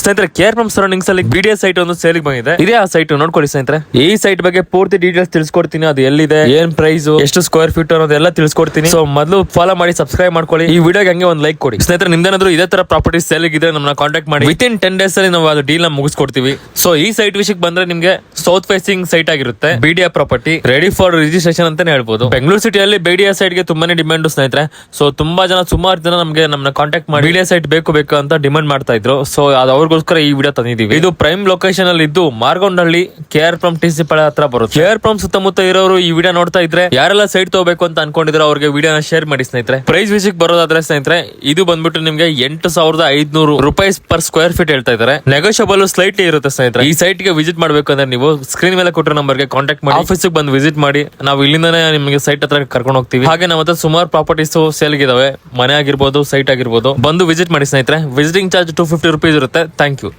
ಸ್ನೇಹಿತರೆ KRPM surroundings ಅಲ್ಲಿ BDS site ಒಂದು ಸೇಲ್ ಬಂದಿದೆ. ಇದೇ ಆ ಸೈಟ್ ನೋಡ್ಕೊಳ್ಳಿ ಸ್ನೇಹಿತರೆ. ಈ ಸೈಟ್ ಬಗ್ಗೆ ಪೂರ್ತಿ ಡೀಟೇಲ್ಸ್ ತಿಳಿಸ್ಕೊಡ್ತೀನಿ. ಅದು ಎಲ್ಲಿದೆ, ಏನ್ ಪ್ರೈಸ್, ಎಷ್ಟು ಸ್ಕ್ವೇರ್ ಫೀಟ್ ಅನ್ನೋದೆಲ್ಲ ತಿಳಿಸ್ಕೊಡ್ತೀನಿ. ಸೊ ಮೊದಲು ಫಾಲೋ ಮಾಡಿ, ಸಬ್ಸ್ಕ್ರೈಬ್ ಮಾಡ್ಕೊಳ್ಳಿ. ಈ ವಿಡಿಯೋಗೆ ಹಂಗೆ ಒಂದು ಲೈಕ್ ಕೊಡಿ. ಸ್ನೇಹಿತರೆ, ನಿಮ್ದೇನಾದ್ರೂ ಇದೇ ತರ ಪ್ರಾಪರ್ಟೀಸ್ ಸೇಲ್ ಇದ್ರೆ ನಮ್ಮನ್ನ ಕಾಂಟ್ಯಾಕ್ಟ್ ಮಾಡಿ. ವಿತಿನ್ 10 days ಅಲ್ಲಿ ನಾವು ಅದು ಡೀಲ್ ನ ಮುಗಿಸ್ಕೊಡ್ತೀವಿ. ಸೊ ಈ ಸೈಟ್ ವಿಷಯಕ್ಕೆ ಬಂದ್ರೆ ನಿಮ್ಗೆ ಸೌತ್ ಫೇಸಿಂಗ್ ಸೈಟ್ ಆಗಿರುತ್ತೆ. BDA property ready for registration ಅಂತಾನೆ ಹೇಳ್ಬೋದು. ಬೆಂಗಳೂರು ಸಿಟಿಯಲ್ಲಿ BDA ಸೈಟ್ ಗೆ ತುಂಬಾನೇ ಡಿಮ್ಯಾಂಡ್ ಸ್ನೇಹಿತರೆ. ಸೊ ಸುಮಾರು ಜನ ನಮ್ಮನ್ನ ಕಾಂಟ್ಯಾಕ್ಟ್ ಮಾಡಿ BDA ಸೈಟ್ ಬೇಕು ಅಂತ ಡಿಮಾಂಡ್ ಮಾಡ್ತಾ ಇದ್ರು. ಸೊ ಅದು ಅವ್ರಿಗೋಸ್ಕರ ಈ ವಿಡಿಯೋ ತಂದಿದ್ದೀವಿ. ಇದು ಪ್ರೈಮ್ ಲೊಕೇಶನ್ ಅಲ್ಲಿ ಇದ್ದು ಮಾರ್ಗೊಂಡಹಳ್ಳಿ KRPM TC ಪಾಳ್ಯ ಹತ್ರ ಬರುತ್ತೆ. KRPM ಸುತ್ತಮುತ್ತ ಇರೋರು ಈ ವಿಡಿಯೋ ನೋಡ್ತಾ ಇದ್ರೆ ಯಾರೆಲ್ಲ ಸೈಟ್ ತಗೋಬೇಕು ಅಂತ ಅನ್ಕೊಂಡಿದ್ರು ಅವ್ರಿಗೆ ವಿಡಿಯೋನ ಶೇರ್ ಮಾಡಿ ಸ್ನೇಹಿತರೆ. ಪ್ರೈಸ್ ವಿಷಯಕ್ಕೆ ಬರೋದಾದ್ರೆ ಸ್ನೇಹಿತರೆ, ಇದು ಬಂದ್ಬಿಟ್ಟು ನಿಮ್ಗೆ 8,500 ರೂಪಾಯಿ ಪರ್ ಸ್ಕ್ವೇರ್ ಫೀಟ್ ಹೇಳ್ತಾ ಇದ್ದಾರೆ. ನೆಗೋಷಿಯಬಲ್ ಸ್ಲೈಟ್ಲಿ ಇರುತ್ತೆ ಸ್ನೇಹಿತರೆ. ಈ ಸೈಟ್ ಗೆ ವಿಸಿಟ್ ಮಾಡ್ಬೇಕು ಅಂದ್ರೆ ನೀವು ಸ್ಕ್ರೀನ್ ಮೇಲೆ ಕೊಟ್ಟಿರೋ ನಂಬರ್ಗೆ ಕಾಂಟ್ಯಾಕ್ಟ್ ಮಾಡಿ, ಆಫೀಸ್ ಬಂದು ವಿಸಿಟ್ ಮಾಡಿ. ನಾವು ಇಲ್ಲಿಂದಾನೇ ನಿಮಗೆ ಸೈಟ್ ಹತ್ರ ಕರ್ಕೊಂಡು ಹೋಗ್ತೀವಿ. ಹಾಗೆ ನಮ್ಮ ಹತ್ರ ಸುಮಾರು ಪ್ರಾಪರ್ಟೀಸ್ ಸೇಲ್ ಇದಾವೆ. ಮನೆ ಆಗಿರ್ಬೋದು, ಸೈಟ್ ಆಗಿರ್ಬೋದು. ಬಂದು ವಿಸಿಟ್ ಮಾಡಿ ಸ್ನೇಹಿತರೆ. ವಿಸಿಟಿಂಗ್ ಚಾರ್ಜ್ 250 ರೂಪೀಸ್ ಇರುತ್ತೆ. Thank you.